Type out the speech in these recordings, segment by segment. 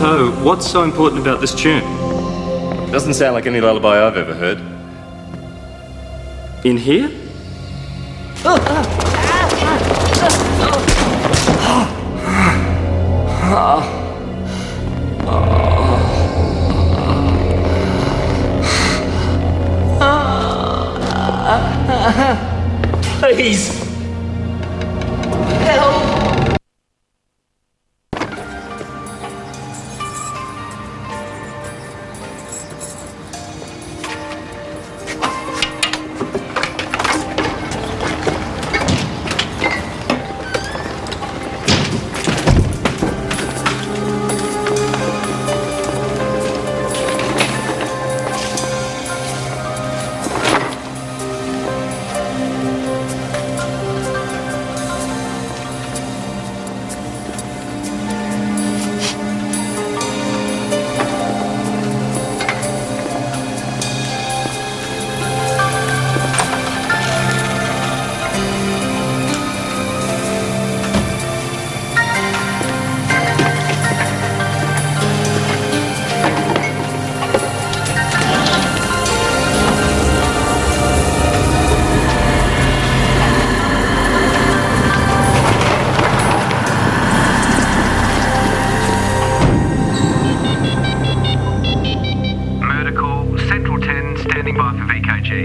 So, what's so important about this tune? Doesn't sound like any lullaby I've ever heard. In here? Please! Help!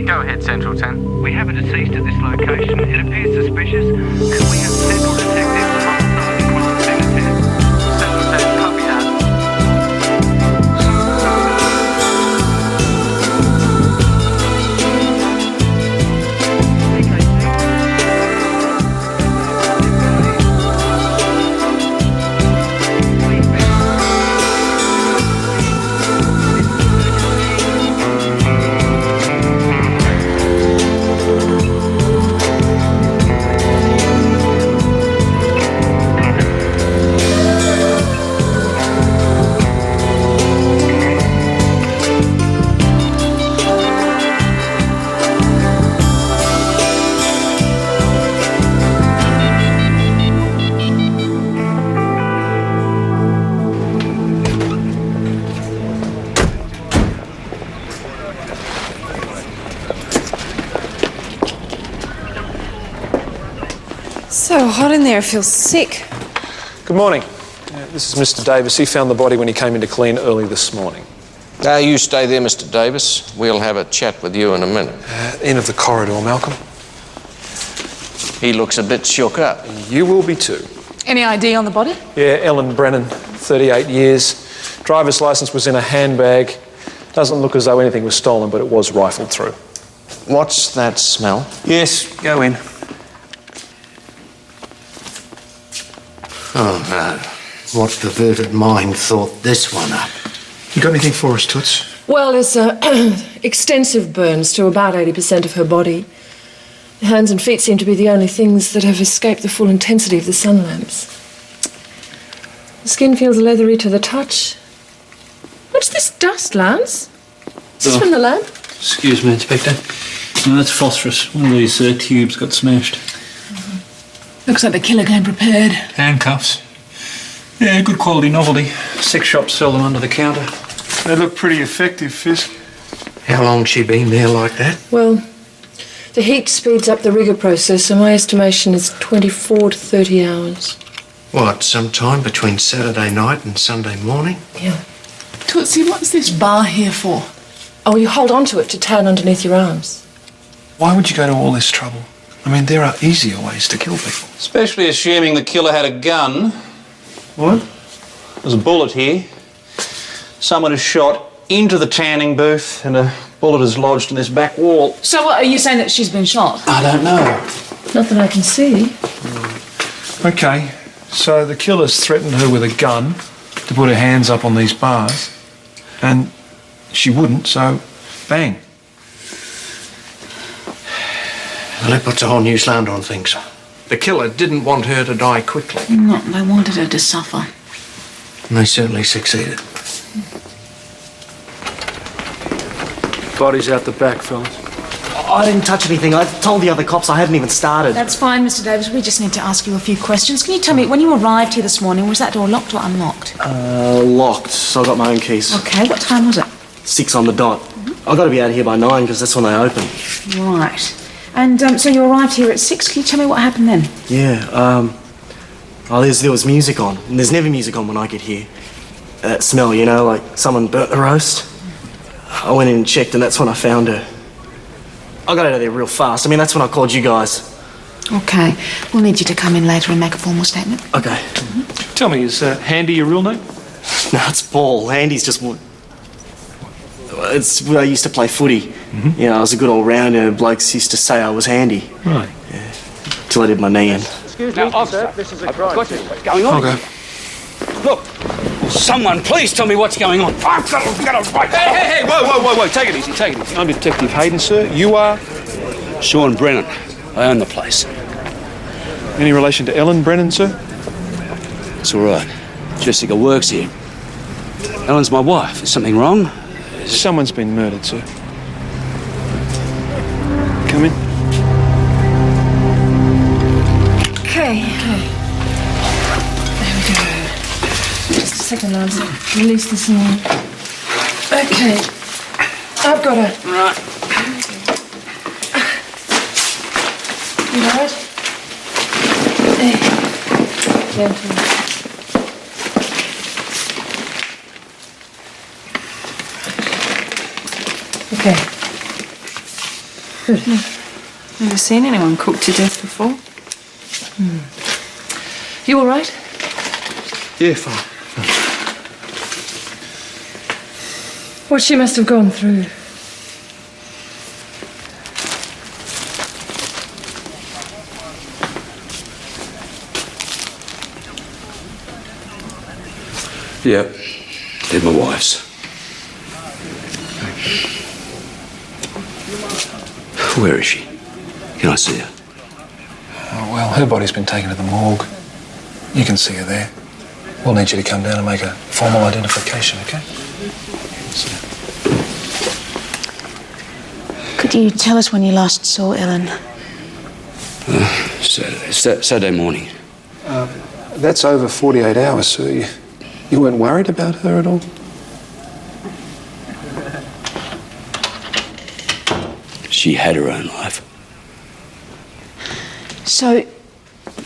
Go ahead, Central 10. We have a deceased at this location. It appears suspicious. Could we have Central Detectives homicide and crime scene attend? Central 10, copy that. So hot in there, I feel sick. Good morning. This is Mr. Davis. He found the body when he came in to clean early this morning. You stay there, Mr. Davis. We'll have a chat with you in a minute. End of the corridor, Malcolm. He looks a bit shook up. You will be too. Any ID on the body? Yeah, Ellen Brennan, 38 years. Driver's licence was in a handbag. Doesn't look as though anything was stolen, but it was rifled through. What's that smell? Yes, go in. Oh, no. What perverted mind thought this one up? You got anything for us, Toots? Well, there's extensive burns to about 80% of her body. The hands and feet seem to be the only things that have escaped the full intensity of the sun lamps. The skin feels leathery to the touch. What's this dust, Lance? Is this from the lamp? Excuse me, Inspector. No, that's phosphorus. One of these tubes got smashed. Looks like the killer came prepared. Handcuffs. Yeah, good quality novelty. Sex shops sell them under the counter. They look pretty effective, Fisk. How long's she been there like that? Well, the heat speeds up the rigor process, so my estimation is 24 to 30 hours. What, sometime between Saturday night and Sunday morning? Yeah. Tootsie, what's this bar here for? Oh, you hold on to it to tan underneath your arms. Why would you go to all this trouble? I mean, there are easier ways to kill people. Especially assuming the killer had a gun. What? There's a bullet here. Someone has shot into the tanning booth and a bullet is lodged in this back wall. So what, are you saying that she's been shot? I don't know. Not that I can see. Okay, so the killer's threatened her with a gun to put her hands up on these bars, and she wouldn't, so bang. Well, that puts a whole new slant on things. The killer didn't want her to die quickly. No, they wanted her to suffer. And they certainly succeeded. Body's out the back, fellas. I didn't touch anything. I told the other cops I hadn't even started. That's fine, Mr. Davis. We just need to ask you a few questions. Can you tell me, when you arrived here this morning, was that door locked or unlocked? Locked, so I got my own keys. Okay, what time was it? 6 on the dot. I got to be out of here by 9 because that's when they open. Right. And so you arrived here at 6. Can you tell me what happened then? Yeah, there was music on. And there's never music on when I get here. That smell, you know, like someone burnt the roast. I went in and checked and that's when I found her. I got out of there real fast. I mean, that's when I called you guys. Okay. We'll need you to come in later and make a formal statement. Okay. Tell me, is Handy your real name? No, it's Paul. Andy's just... It's where I used to play footy. You know, I was a good all-rounder. Blokes used to say I was handy. Right. Yeah. Till I did my knee in. Excuse me, officer, this is a crime. What's going on? Okay. Look, someone please tell me what's going on. I've got a right. Hey, whoa, take it easy, take it easy. I'm Detective Hayden, sir. You are? Sean Brennan. I own the place. Any relation to Ellen Brennan, sir? It's all right. Jessica works here. Ellen's my wife. Is something wrong? Someone's been murdered, sir. Come in. Okay. There we go. Just a second, Lancer. Release this now. Okay. I've got her. Right. You all right? There. Gentle. Okay. Good. Never seen anyone cooked to death before. You all right? Yeah, fine. What she must have gone through. Yeah. They're my wife's. Where is she? Can I see her? Oh, well, her body's been taken to the morgue. You can see her there. We'll need you to come down and make a formal identification, okay? Could you tell us when you last saw Ellen? Saturday morning. That's over 48 hours, sir. You weren't worried about her at all? She had her own life. So,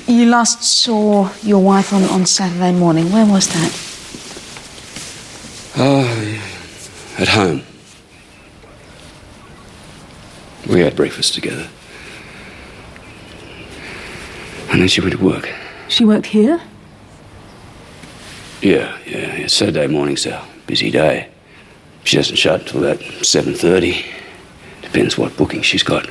you last saw your wife on Saturday morning. Where was that? At home. We had breakfast together. And then she went to work. She worked here? Yeah. Saturday morning's a busy day. She doesn't shut until about 7:30. Depends what booking she's got.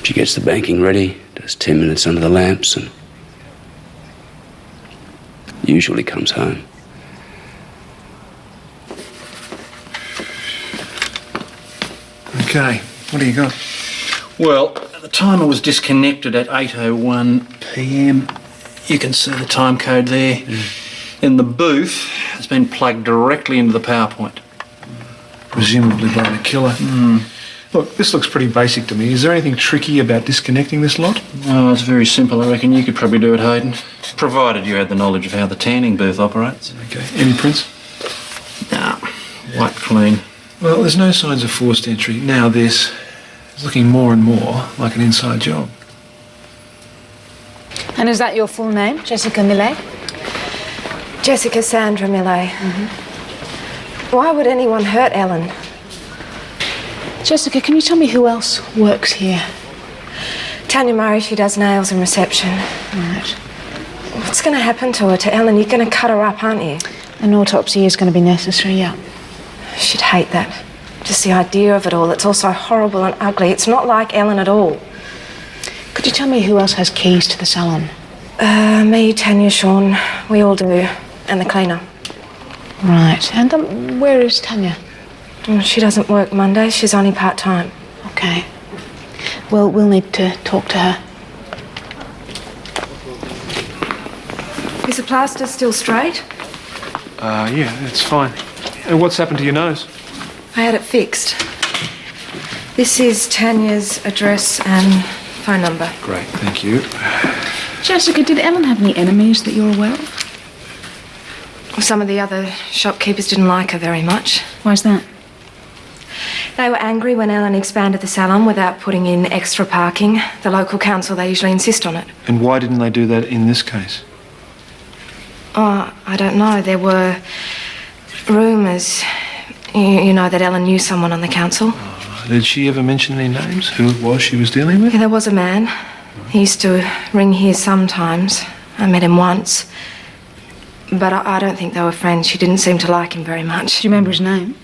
She gets the banking ready, does 10 minutes under the lamps, and usually comes home. Okay, what do you got? Well, the timer was disconnected at 8:01 p.m. You can see the time code there. In the booth, it's been plugged directly into the power point. Presumably by the killer. Look, this looks pretty basic to me. Is there anything tricky about disconnecting this lot? Oh, it's very simple. I reckon you could probably do it, Hayden. Provided you had the knowledge of how the tanning booth operates. Okay, any prints? Nah, white clean. Well, there's no signs of forced entry. Now this is looking more and more like an inside job. And is that your full name, Jessica Millet? Jessica Sandra Millet. Why would anyone hurt Ellen? Jessica, can you tell me who else works here? Tanya Murray, she does nails and reception. Right. What's going to happen to her, to Ellen? You're going to cut her up, aren't you? An autopsy is going to be necessary, yeah. She'd hate that. Just the idea of it all. It's all so horrible and ugly. It's not like Ellen at all. Could you tell me who else has keys to the salon? Me, Tanya, Sean. We all do. And the cleaner. Right. And where is Tanya? She doesn't work Mondays. She's only part-time. Okay. Well, we'll need to talk to her. Is the plaster still straight? Yeah, it's fine. And what's happened to your nose? I had it fixed. This is Tanya's address and phone number. Great, thank you. Jessica, did Ellen have any enemies that you're aware of? Some of the other shopkeepers didn't like her very much. Why's that? They were angry when Ellen expanded the salon without putting in extra parking. The local council, they usually insist on it. And why didn't they do that in this case? Oh, I don't know. There were rumours, you know, that Ellen knew someone on the council. Did she ever mention any names? Who it was she was dealing with? Yeah, there was a man. He used to ring here sometimes. I met him once. But I don't think they were friends. She didn't seem to like him very much. Do you remember his name?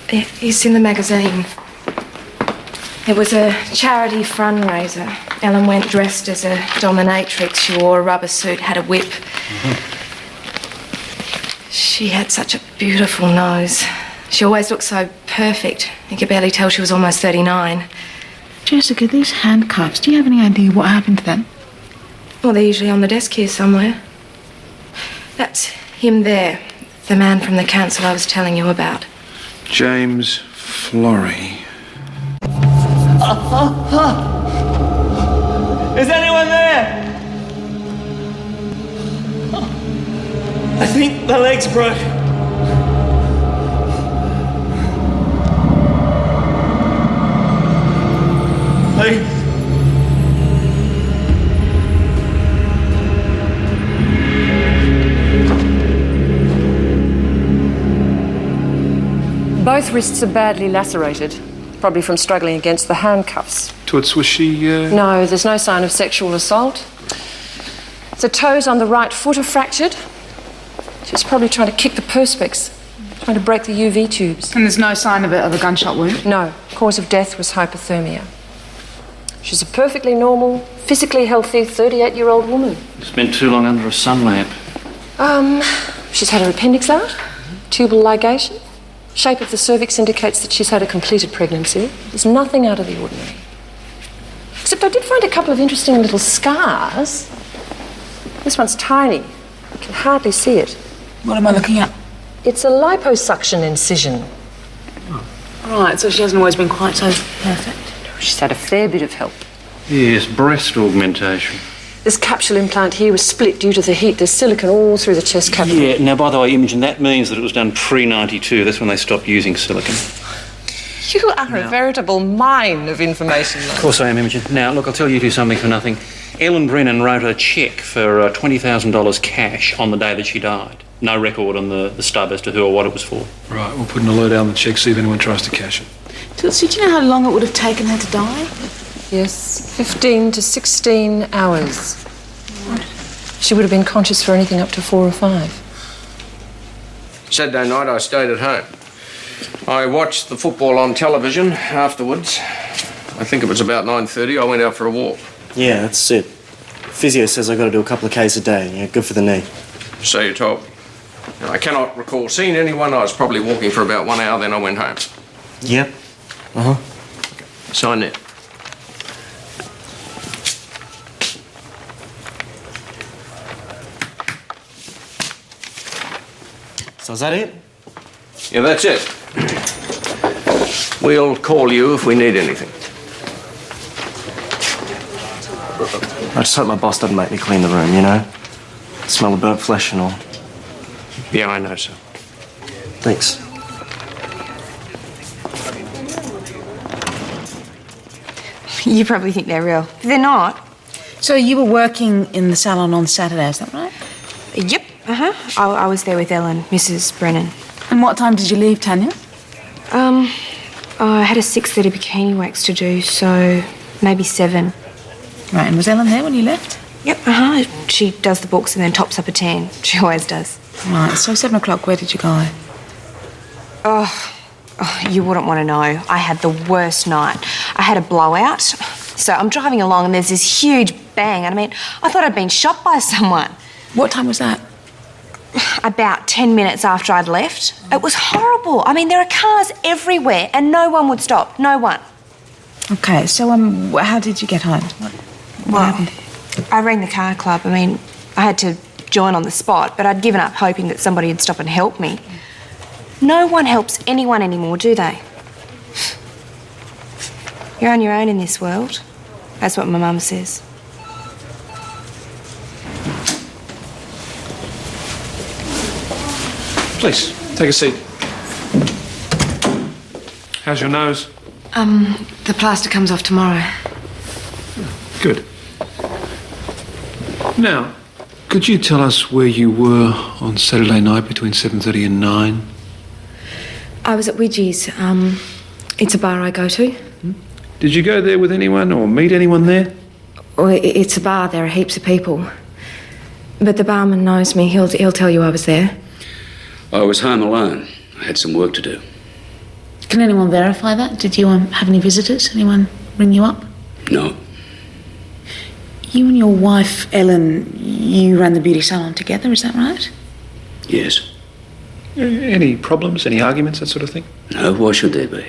He's in the magazine. It was a charity fundraiser. Ellen went dressed as a dominatrix. She wore a rubber suit, had a whip. She had such a beautiful nose. She always looked so perfect. You could barely tell she was almost 39. Jessica, these handcuffs, do you have any idea what happened to them? Well, they're usually on the desk here somewhere. That's him there, the man from the council I was telling you about. James Florey. Is anyone there? I think the leg's broke. Please. Both wrists are badly lacerated, probably from struggling against the handcuffs. Toots, was she... No, there's no sign of sexual assault. The toes on the right foot are fractured. She's probably trying to kick the perspex, trying to break the UV tubes. And there's no sign of a gunshot wound? No. Cause of death was hypothermia. She's a perfectly normal, physically healthy 38-year-old woman. Spent too long under a sun lamp. She's had her appendix out, tubal ligation. Shape of the cervix indicates that she's had a completed pregnancy. There's nothing out of the ordinary. Except I did find a couple of interesting little scars. This one's tiny. You can hardly see it. What am I looking at? It's a liposuction incision. Right, so she hasn't always been quite so perfect. She's had a fair bit of help. Yes, breast augmentation. This capsule implant here was split due to the heat. There's silicone all through the chest cavity. Yeah, now, by the way, Imogen, that means that it was done pre-92. That's when they stopped using silicone. You are a veritable mine of information. Of course I am, Imogen. Now, look, I'll tell you two something for nothing. Ellen Brennan wrote a cheque for $20,000 cash on the day that she died. No record on the stub as to who or what it was for. Right, we'll put an alert out on the cheque, see if anyone tries to cash it. Tootsie, do you know how long it would have taken her to die? Yes, 15 to 16 hours. She would have been conscious for anything up to 4 or 5. Saturday night I stayed at home. I watched the football on television afterwards. I think it was about 9:30. I went out for a walk. Yeah, that's it. Physio says I've got to do a couple of Ks a day. Yeah, good for the knee. So you told me. Now, I cannot recall seeing anyone. I was probably walking for about 1 hour, then I went home. Yep. Uh-huh. Sign it. So is that it? Yeah, that's it. We'll call you if we need anything. I just hope my boss doesn't make me clean the room, you know? Smell of burnt flesh and all. Yeah, I know, sir. Thanks. You probably think they're real. They're not. So you were working in the salon on Saturday, is that right? Yep. I was there with Ellen, Mrs. Brennan. And what time did you leave, Tanya? I had a 6:30 bikini wax to do, so maybe 7. Right, and was Ellen there when you left? Yep, She does the books and then tops up a tan. She always does. Right, so 7 o'clock, where did you go? Oh, you wouldn't want to know. I had the worst night. I had a blowout. So I'm driving along and there's this huge bang. And I mean, I thought I'd been shot by someone. What time was that? About 10 minutes after I'd left. It was horrible. I mean, there are cars everywhere and no one would stop. No one. Okay, so how did you get home? What happened? I rang the car club. I mean, I had to join on the spot, but I'd given up hoping that somebody would stop and help me. No one helps anyone anymore, do they? You're on your own in this world. That's what my mum says. Please, take a seat. How's your nose? The plaster comes off tomorrow. Good. Now, could you tell us where you were on Saturday night between 7:30 and 9? I was at Widgie's. It's a bar I go to. Did you go there with anyone or meet anyone there? Well, it's a bar. There are heaps of people. But the barman knows me. He'll tell you I was there. I was home alone. I had some work to do. Can anyone verify that? Did you have any visitors? Anyone ring you up? No. You and your wife, Ellen, you ran the beauty salon together, is that right? Yes. Any problems, any arguments, that sort of thing? No, why should there be?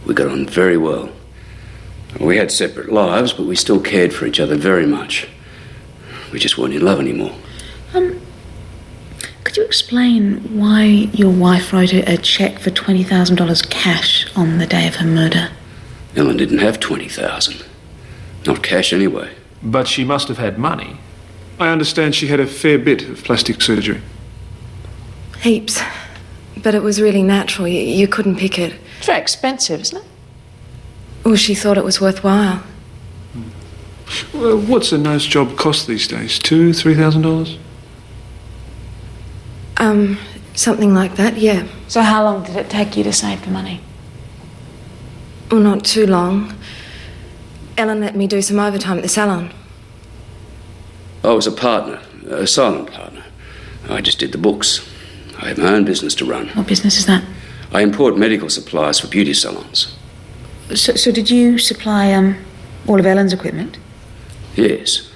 We got on very well. We had separate lives, but we still cared for each other very much. We just weren't in love anymore. Could you explain why your wife wrote a cheque for $20,000 cash on the day of her murder? Ellen didn't have $20,000. Not cash anyway. But she must have had money. I understand she had a fair bit of plastic surgery. Heaps. But it was really natural. You couldn't pick it. It's very expensive, isn't it? Well, she thought it was worthwhile. Well, what's a nose job cost these days? $2,000-3,000? Something like that, yeah. So how long did it take you to save the money? Well, not too long. Ellen let me do some overtime at the salon. I was a partner, a silent partner. I just did the books. I have my own business to run. What business is that? I import medical supplies for beauty salons. So did you supply all of Ellen's equipment? Yes.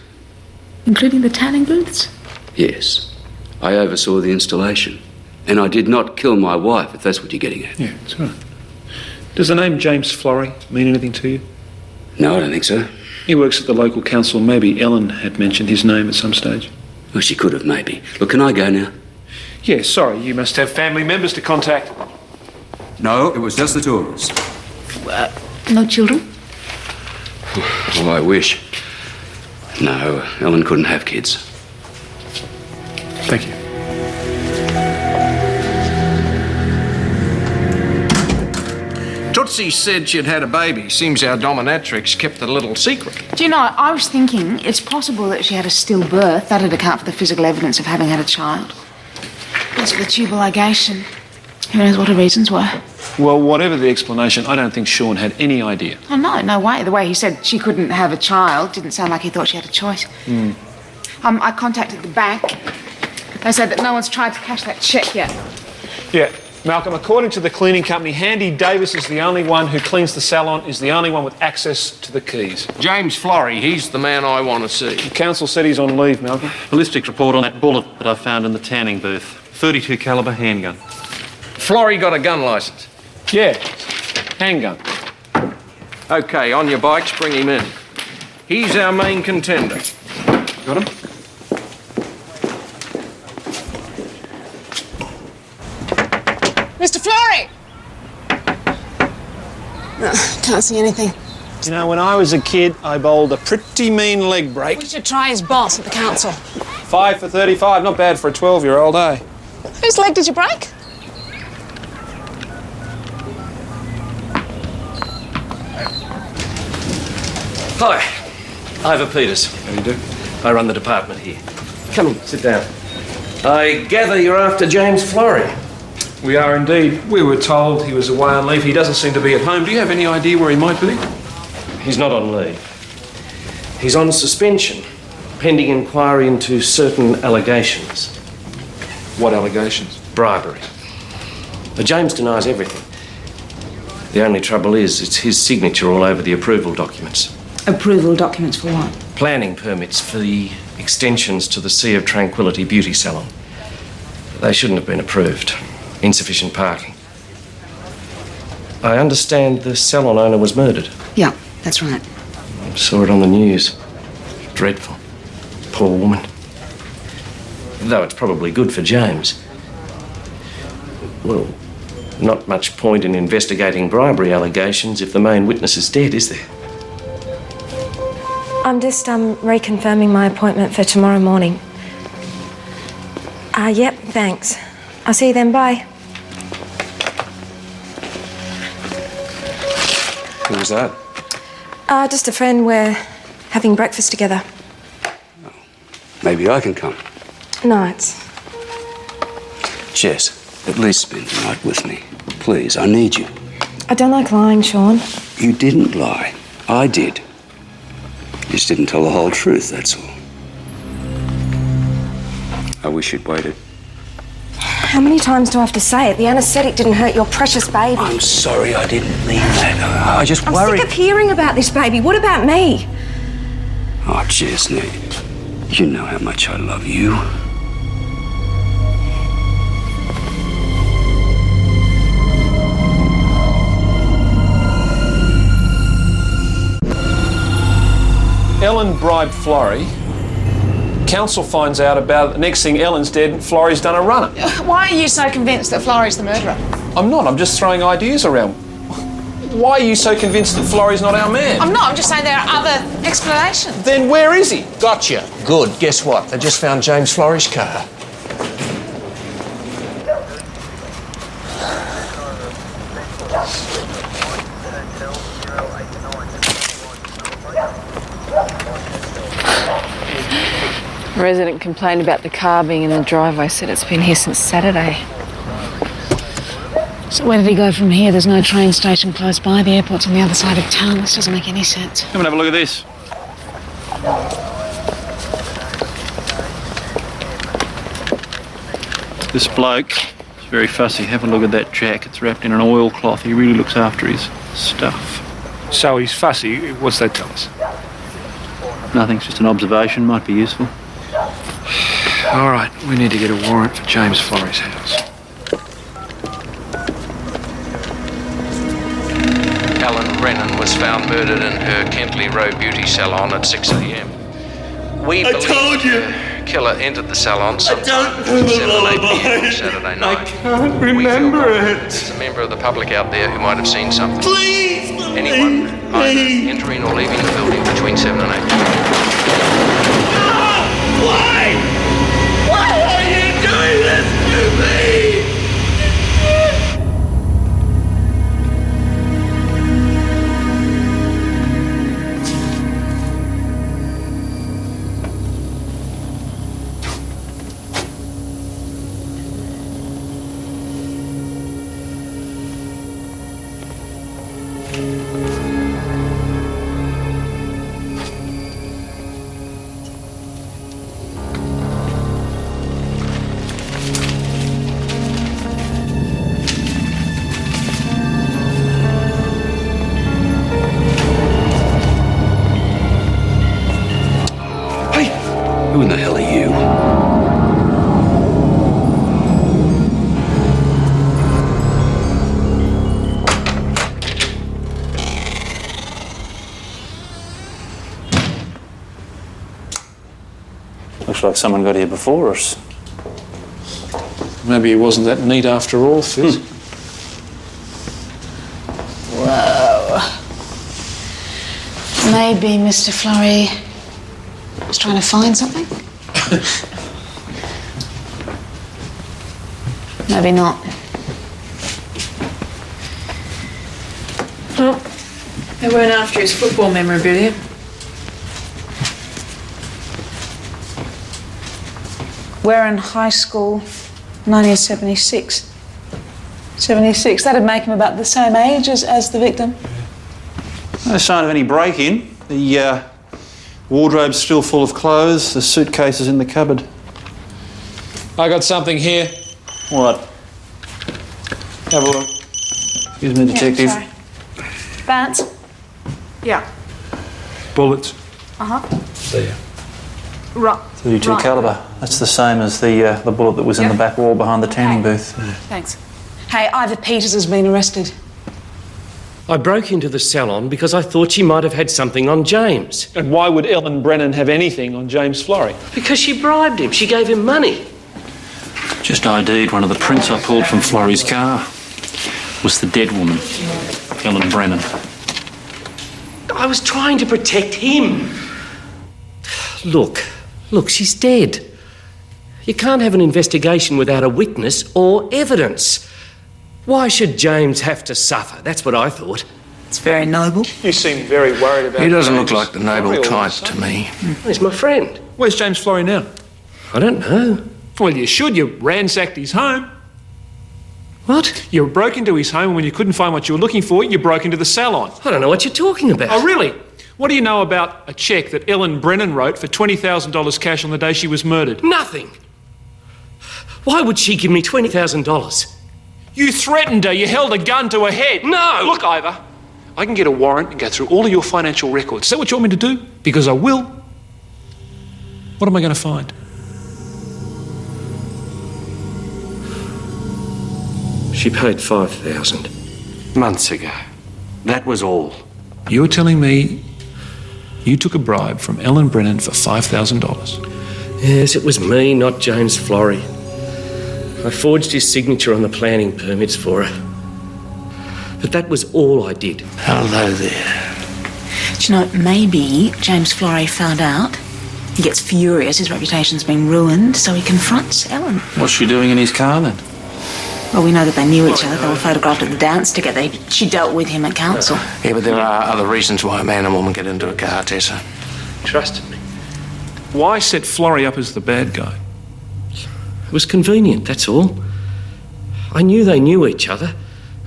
Including the tanning booths? Yes. I oversaw the installation. And I did not kill my wife, if that's what you're getting at. Yeah, that's right. Does the name James Florey mean anything to you? No, I don't think so. He works at the local council. Maybe Ellen had mentioned his name at some stage. Well, she could have, maybe. Look, can I go now? Yeah, sorry, you must have family members to contact. No, it was just the two of us. No children? Well, I wish. No, Ellen couldn't have kids. Thank you. Tootsie said she'd had a baby. Seems our dominatrix kept it a little secret. Do you know, I was thinking it's possible that she had a stillbirth. That'd account for the physical evidence of having had a child. As for the tubal ligation, who knows what her reasons were? Well, whatever the explanation, I don't think Sean had any idea. Oh, no way. The way he said she couldn't have a child didn't sound like he thought she had a choice. I contacted the bank. They said that no one's tried to cash that cheque yet. Yeah, Malcolm, according to the cleaning company, Handy Davis is the only one who cleans the salon, is the only one with access to the keys. James Florey, he's the man I want to see. The council said he's on leave, Malcolm. Ballistics report on that bullet that I found in the tanning booth. 32 caliber handgun. Florey got a gun licence. Yeah, handgun. OK, on your bikes, bring him in. He's our main contender. Got him? Mr. Florey! Can't see anything. You know, when I was a kid, I bowled a pretty mean leg break. You should try his boss at the council. 5 for 35, not bad for a 12-year-old, eh? Whose leg did you break? Hi, Ivor Peters. How do you do? I run the department here. Come in, sit down. I gather you're after James Florey. We are indeed. We were told he was away on leave. He doesn't seem to be at home. Do you have any idea where he might be? He's not on leave. He's on suspension, pending inquiry into certain allegations. What allegations? Bribery. But James denies everything. The only trouble is, it's his signature all over the approval documents. Approval documents for what? Planning permits for the extensions to the Sea of Tranquility beauty salon. They shouldn't have been approved. Insufficient parking. I understand the salon owner was murdered. Yeah, that's right. Saw it on the news. Dreadful. Poor woman. Though it's probably good for James. Well, Not much point in investigating bribery allegations if the main witness is dead, is there? I'm just reconfirming my appointment for tomorrow morning. Yep, thanks. I'll see you then, bye. Who was that? Just a friend. We're having breakfast together. Maybe I can come. No, it's... Jess, at least spend the night with me. Please, I need you. I don't like lying, Sean. You didn't lie. I did. You just didn't tell the whole truth, that's all. I wish you'd waited. How many times do I have to say it? The anaesthetic didn't hurt your precious baby. I'm sorry, I didn't mean that. I just worried. I'm sick of hearing about this baby. What about me? Oh, Jess, now, you know how much I love you. Ellen bribed Florrie. Council finds out about it. The next thing, Ellen's dead and Florrie's done a runner. Why are you so convinced that Florrie's the murderer? I'm not. I'm just throwing ideas around. Why are you so convinced that Florrie's not our man? I'm not. I'm just saying there are other explanations. Then where is he? Gotcha. Good. Guess what? They just found James Florrie's car. A resident complained about the car being in the driveway, said it's been here since Saturday. So where did he go from here? There's no train station close by. The airport's on the other side of town. This doesn't make any sense. Come and have a look at this. This bloke is very fussy. Have a look at that jack. It's wrapped in an oilcloth. He really looks after his stuff. So he's fussy. What's that tell us? Nothing's just an observation. Might be useful. All right, we need to get a warrant for James Florrie's house. Helen Brennan was found murdered in her Kentley Row beauty salon at 6 a.m. We believe the killer entered the salon sometime between 7 and 8 p.m. on Saturday night. I can't remember it. There's a member of the public out there who might have seen something. Please, Anyone either entering or leaving the building between 7 and 8 p.m. Why? Why are you doing this to me? Who in the hell are you? Looks like someone got here before us. Maybe it wasn't that neat after all, Fizz. Whoa. Maybe Mr. Florrie was trying to find something? Maybe not. Well, they weren't after his football memorabilia. We're in high school, 1976. 76. That'd make him about the same age as the victim. No sign of any break-in. The wardrobe's still full of clothes. The suitcase is in the cupboard. I got something here. What? Have a look. Excuse me, detective. Yeah, Vance? Yeah. Bullets. Uh-huh. There. Right. .32 right. calibre. That's the same as the bullet that was in the back wall behind the tanning booth. Thanks. Hey, Ivor Peters has been arrested. I broke into the salon because I thought she might have had something on James. And why would Ellen Brennan have anything on James Florrie? Because she bribed him. She gave him money. Just ID'd one of the prints I pulled from Florrie's car. was the dead woman, Ellen Brennan. I was trying to protect him. Look, she's dead. You can't have an investigation without a witness or evidence. Why should James have to suffer? That's what I thought. It's very noble. You seem very worried about He doesn't James. look like the noble type to me. He's my friend. Where's James Florey now? I don't know. Well, you should. You ransacked his home. What? You broke into his home, and when you couldn't find what you were looking for, you broke into the salon. I don't know what you're talking about. Oh, really? What do you know about a cheque that Ellen Brennan wrote for $20,000 cash on the day she was murdered? Nothing. Why would she give me $20,000? You threatened her. You held a gun to her head. No! Look, Ivor, I can get a warrant and go through all of your financial records. Is that what you want me to do? Because I will. What am I going to find? She paid $5,000 months ago. That was all. You're telling me you took a bribe from Ellen Brennan for $5,000? Yes, it was me, not James Florey. I forged his signature on the planning permits for her. But that was all I did. Hello there. Do you know, maybe James Florey found out. He gets furious, his reputation's been ruined, so he confronts Ellen. What's she doing in his car then? Well, we know that they knew each other. They were photographed at the dance together. She dealt with him at council. Yeah, but there are other reasons why a man and woman get into a car, Tessa. Trusted me. Why set Florey up as the bad guy? It was convenient, that's all. I knew they knew each other.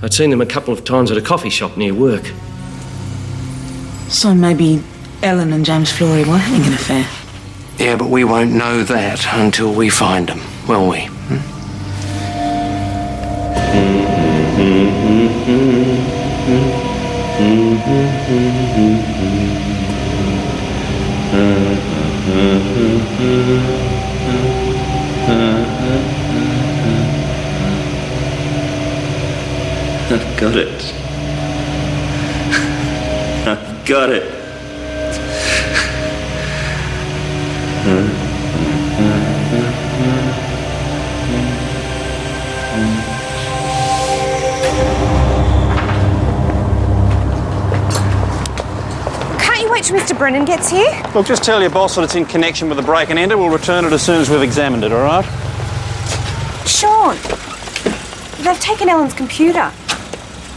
I'd seen them a couple of times at a coffee shop near work. So maybe Ellen and James Florey were having an affair. Yeah, but we won't know that until we find them, will we? I've got it. I've got it. Can't you wait till Mr. Brennan gets here? Look, just tell your boss that it's in connection with the break and enter. We'll return it as soon as we've examined it, all right? Sean, they've taken Ellen's computer.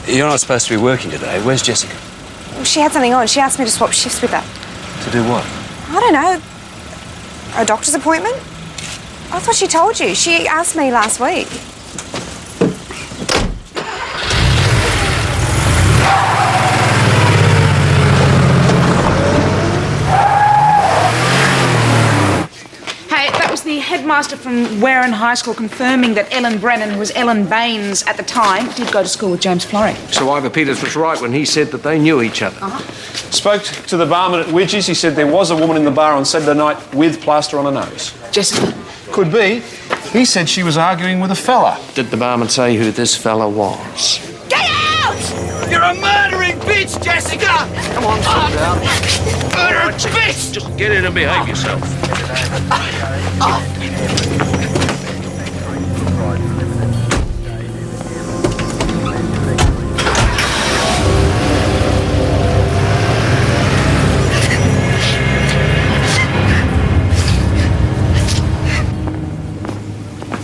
You're not supposed to be working today. Where's Jessica? Well, she had something on. She asked me to swap shifts with her. To do what? I don't know. A doctor's appointment? I thought she told you. She asked me last week. Hey, that was the headmaster from Warren High School confirming that Ellen Brennan, who was Ellen Baines at the time, did go to school with James Florey. So Ivor Peters was right when he said that they knew each other. Spoke to the barman at Widgie's. He said there was a woman in the bar on Saturday night with plaster on her nose. Jessica? Could be. He said she was arguing with a fella. Did the barman say who this fella was? Get out! You're a murdering bitch, Jessica! Come on, sit down. Murdering bitch! Just get in and behave yourself.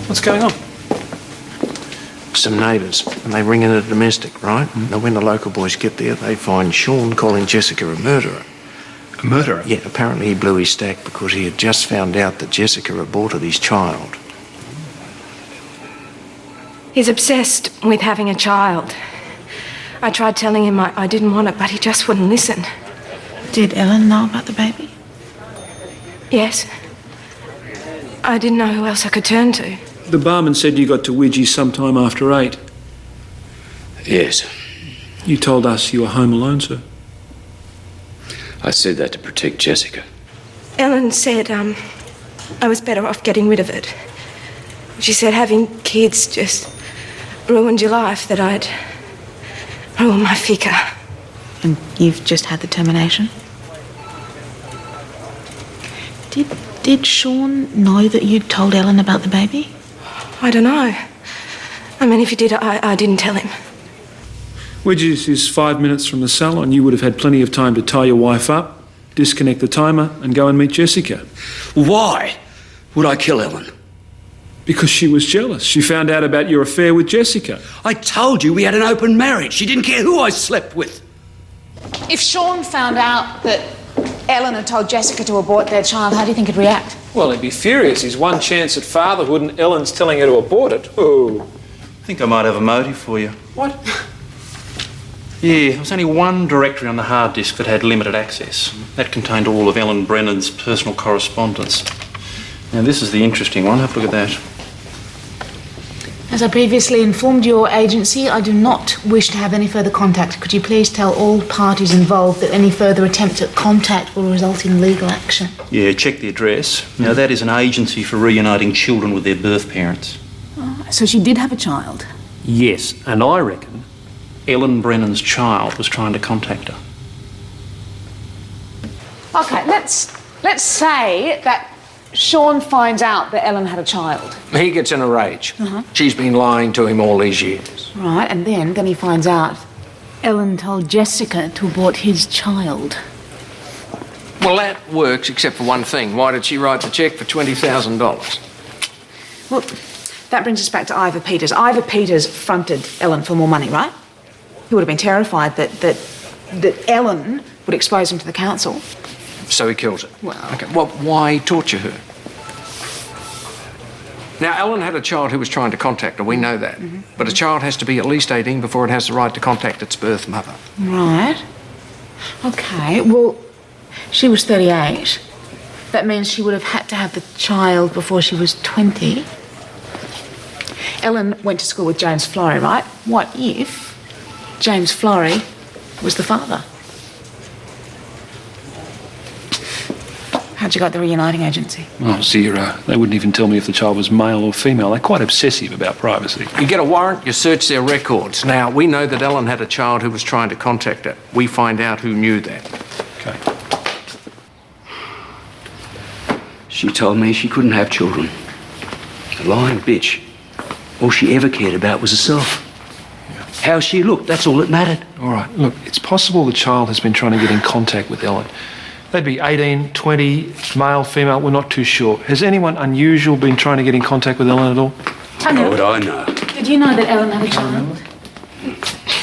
What's going on? Some neighbours, and they ring in a domestic, right? Now, when the local boys get there, they find Sean calling Jessica a murderer. A murderer? Yeah, apparently he blew his stack because he had just found out that Jessica aborted his child. He's obsessed with having a child. I tried telling him I didn't want it, but he just wouldn't listen. Did Ellen know about the baby? Yes. I didn't know who else I could turn to. The barman said you got to Widgie's sometime after 8. Yes. You told us you were home alone, sir. I said that to protect Jessica. Ellen said I was better off getting rid of it. She said having kids just ruined your life, that I'd ruin my figure. And you've just had the termination? Did Sean know that you'd told Ellen about the baby? I don't know. I mean, if he did, I didn't tell him. Which is 5 minutes from the salon. You would have had plenty of time to tie your wife up, disconnect the timer, and go and meet Jessica. Why would I kill Ellen? Because she was jealous. She found out about your affair with Jessica. I told you we had an open marriage. She didn't care who I slept with. If Sean found out that Ellen had told Jessica to abort their child, how do you think he'd react? Well, he'd be furious. He's one chance at fatherhood and Ellen's telling her to abort it. Oh. I think I might have a motive for you. What? Yeah, there was only one directory on the hard disk that had limited access. That contained all of Ellen Brennan's personal correspondence. Now, this is the interesting one. Have a look at that. As I previously informed your agency, I do not wish to have any further contact. Could you please tell all parties involved that any further attempt at contact will result in legal action? Yeah, check the address. Now, that is an agency for reuniting children with their birth parents. So she did have a child? Yes, and I reckon Ellen Brennan's child was trying to contact her. OK, let's say that Sean finds out that Ellen had a child. He gets in a rage. She's been lying to him all these years. Right, and then he finds out Ellen told Jessica to abort his child. Well, that works, except for one thing. Why did she write the cheque for $20,000? Well, that brings us back to Ivor Peters. Ivor Peters fronted Ellen for more money, right? He would have been terrified that Ellen would expose him to the council. So he kills her. Well... Okay, well, why torture her? Now, Ellen had a child who was trying to contact her, we know that. But a child has to be at least 18 before it has the right to contact its birth mother. Right. OK, well, she was 38. That means she would have had to have the child before she was 20. Ellen went to school with James Florey, right? What if James Florey was the father? How'd you got the reuniting agency? Oh, zero. They wouldn't even tell me if the child was male or female. They're quite obsessive about privacy. You get a warrant, you search their records. Now, we know that Ellen had a child who was trying to contact her. We find out who knew that. OK. She told me she couldn't have children. A lying bitch. All she ever cared about was herself. How she looked, that's all that mattered. All right, look, it's possible the child has been trying to get in contact with Ellen. They'd be 18, 20, male, female, we're not too sure. Has anyone unusual been trying to get in contact with Ellen at all? How would I know? Did you know that Ellen had a child?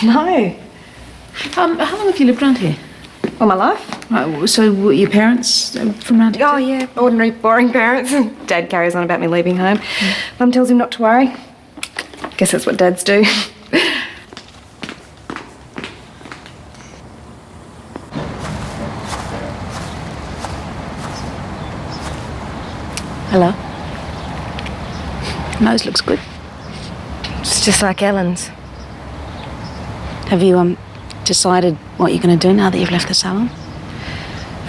No. How long have you lived around here? All my life. Right, so were your parents from around here? Oh, yeah, ordinary, boring parents. Dad carries on about me leaving home. Mum tells him not to worry. Guess that's what dads do. Hello. Nose looks good. It's just like Ellen's. Have you decided what you're going to do now that you've left the salon?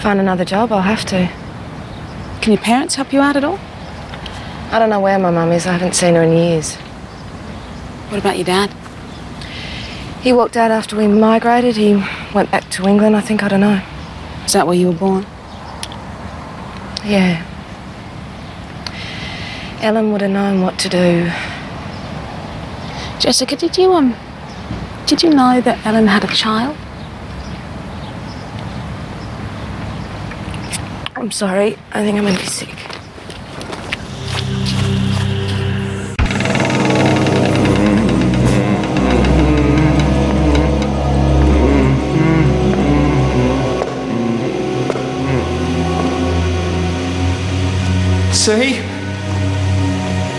Find another job, I'll have to. Can your parents help you out at all? I don't know where my mum is. I haven't seen her in years. What about your dad? He walked out after we migrated. He went back to England, I think. I don't know. Is that where you were born? Yeah. Ellen would have known what to do. Jessica, did you know that Ellen had a child? I'm sorry. I think I'm going to be sick. See?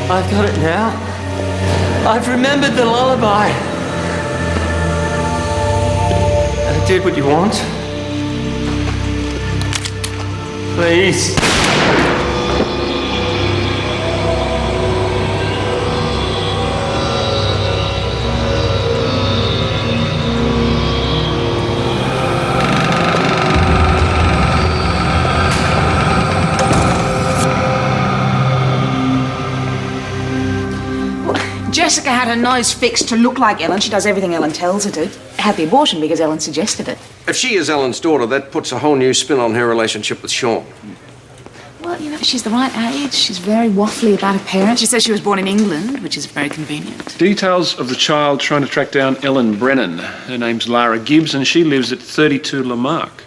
I've got it now. I've remembered the lullaby. And I did what you want. Please. Jessica had her nose fixed to look like Ellen. She does everything Ellen tells her to. Had the abortion because Ellen suggested it. If she is Ellen's daughter, that puts a whole new spin on her relationship with Sean. Well, you know, she's the right age. She's very waffly about her parents. She says she was born in England, which is very convenient. Details of the child trying to track down Ellen Brennan. Her name's Lara Gibbs and she lives at 32 Lamarck.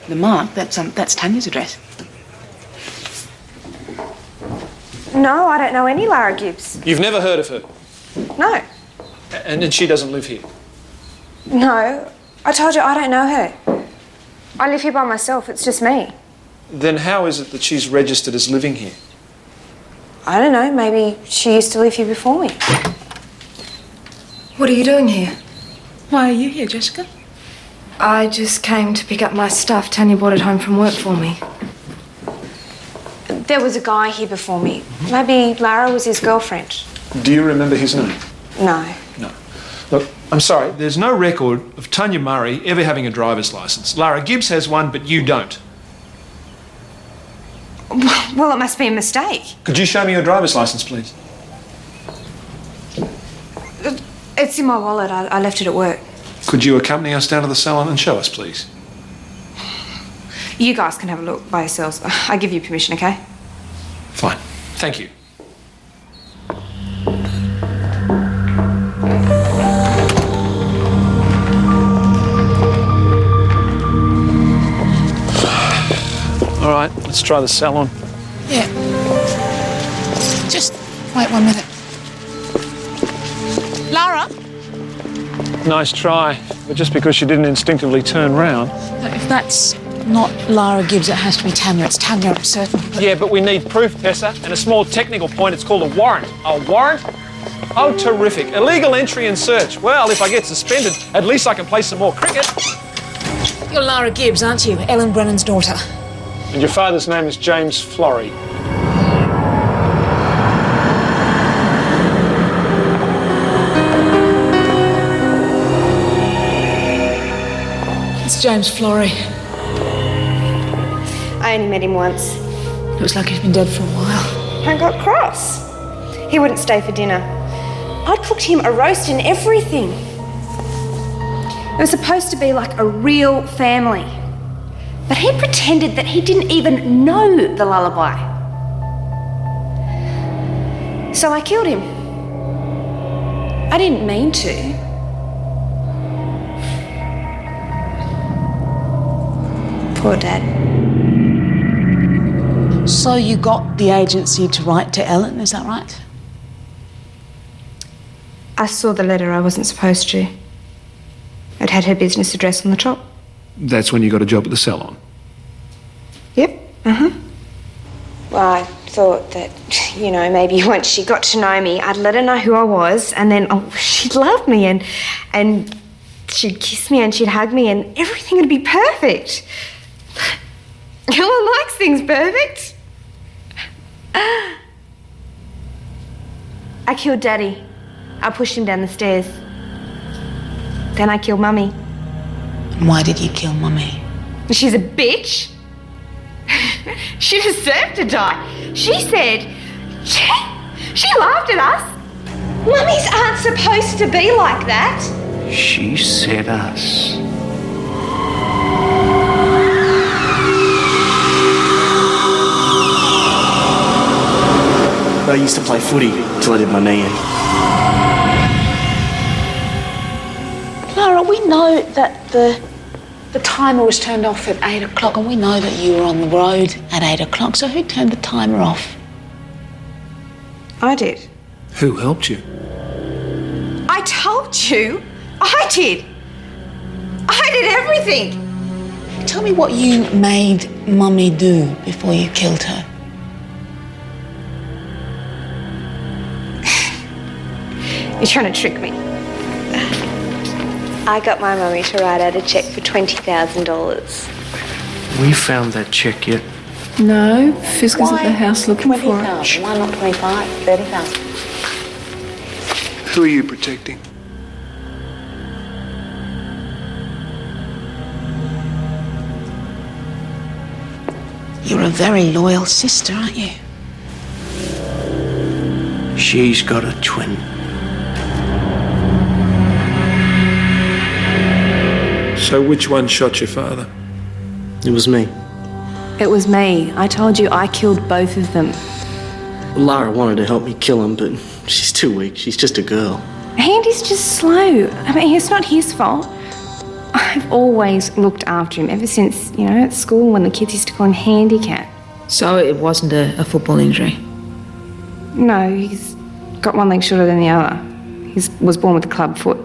Lamarck? That's Tanya's address. No, I don't know any Lara Gibbs. You've never heard of her? No. And she doesn't live here? No. I told you I don't know her. I live here by myself. It's just me. Then how is it that she's registered as living here? I don't know. Maybe she used to live here before me. What are you doing here? Why are you here, Jessica? I just came to pick up my stuff. Tanya brought it home from work for me. There was a guy here before me. Maybe Lara was his girlfriend. Do you remember his name? No. No. Look, I'm sorry, there's no record of Tanya Murray ever having a driver's licence. Lara Gibbs has one, but you don't. Well, it must be a mistake. Could you show me your driver's licence, please? It's in my wallet. I left it at work. Could you accompany us down to the salon and show us, please? You guys can have a look by yourselves. I give you permission, okay? Fine. Thank you. All right, let's try the salon. Yeah. Just wait 1 minute. Lara? Nice try, but just because she didn't instinctively turn round. If that's not Lara Gibbs, it has to be Tanya. It's Tanya, I'm certain. Yeah, but we need proof, Tessa, and a small technical point. It's called a warrant. A warrant? Oh, terrific. Illegal entry and search. Well, if I get suspended, at least I can play some more cricket. You're Lara Gibbs, aren't you? Ellen Brennan's daughter. And your father's name is James Florey. It's James Florey. I only met him once. Looks like he's been dead for a while. I got cross. He wouldn't stay for dinner. I'd cooked him a roast and everything. It was supposed to be like a real family. But he pretended that he didn't even know the lullaby. So I killed him. I didn't mean to. Poor Dad. So you got the agency to write to Ellen, is that right? I saw the letter I wasn't supposed to. It had her business address on the top. That's when you got a job at the salon? Yep. Well, I thought that, you know, maybe once she got to know me, I'd let her know who I was, and then she'd love me, and she'd kiss me and she'd hug me, and everything would be perfect. Ellen likes things perfect. I killed Daddy. I pushed him down the stairs. Then I killed Mummy. Why did you kill Mummy? She's a bitch. She deserved to die. She said, she laughed at us. Mummies aren't supposed to be like that. She said us. I used to play footy till I did my knee in. Clara, we know that the timer was turned off at 8 o'clock, and we know that you were on the road at 8 o'clock, so who turned the timer off? I did. Who helped you? I told you. I did. I did everything. Tell me what you made Mummy do before you killed her. You're trying to trick me. I got my mummy to write out a cheque for $20,000. We found that cheque yet? No, Fisker's at the house looking for it. 20,000. Why not 25? 30,000. Who are you protecting? You're a very loyal sister, aren't you? She's got a twin. So which one shot your father? It was me. It was me. I told you I killed both of them. Lara wanted to help me kill him, but she's too weak. She's just a girl. Andy's just slow. I mean, it's not his fault. I've always looked after him ever since, at school when the kids used to call him Handicap. So it wasn't a football injury? No, he's got one leg shorter than the other. He was born with a club foot.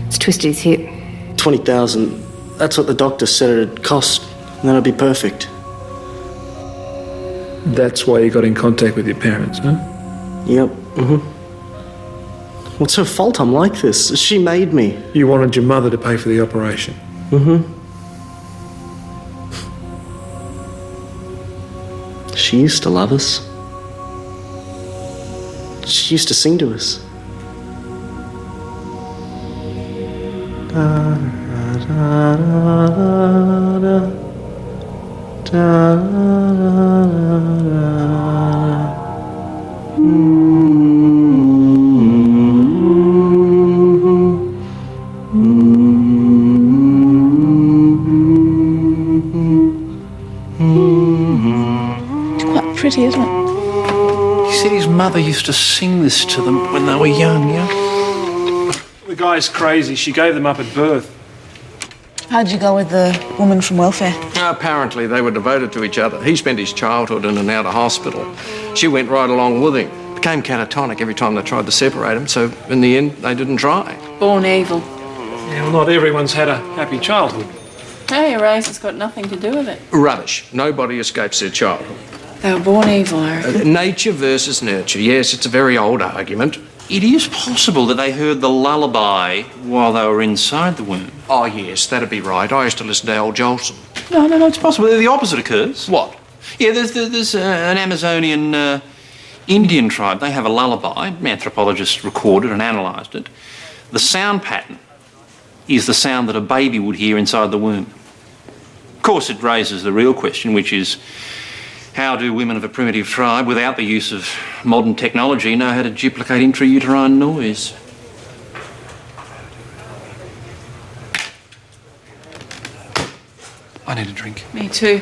It's twisted his hip. 20,000. That's what the doctor said it'd cost, and then it'd be perfect. That's why you got in contact with your parents, huh? Yep. What's her fault I'm like this? She made me. You wanted your mother to pay for the operation. She used to love us. She used to sing to us. Da, da, da, da, da, It's quite pretty, isn't it? He said his mother used to sing this to them when they were young, yeah? The guy's crazy. She gave them up at birth. How'd you go with the woman from welfare? Apparently they were devoted to each other. He spent his childhood in and out of hospital. She went right along with him. Became catatonic every time they tried to separate him, so in the end they didn't try. Born evil. Yeah, well, not everyone's had a happy childhood. Hey, your race has got nothing to do with it. Rubbish. Nobody escapes their childhood. They were born evil, I reckon. Nature versus nurture. Yes, it's a very old argument. It is possible that they heard the lullaby while they were inside the womb. Oh, yes, that'd be right. I used to listen to Al Jolson. No, it's possible. The opposite occurs. What? Yeah, there's an Amazonian Indian tribe. They have a lullaby. Anthropologists recorded and analysed it. The sound pattern is the sound that a baby would hear inside the womb. Of course, it raises the real question, which is, how do women of a primitive tribe, without the use of modern technology, know how to duplicate intrauterine noise? I need a drink. Me too.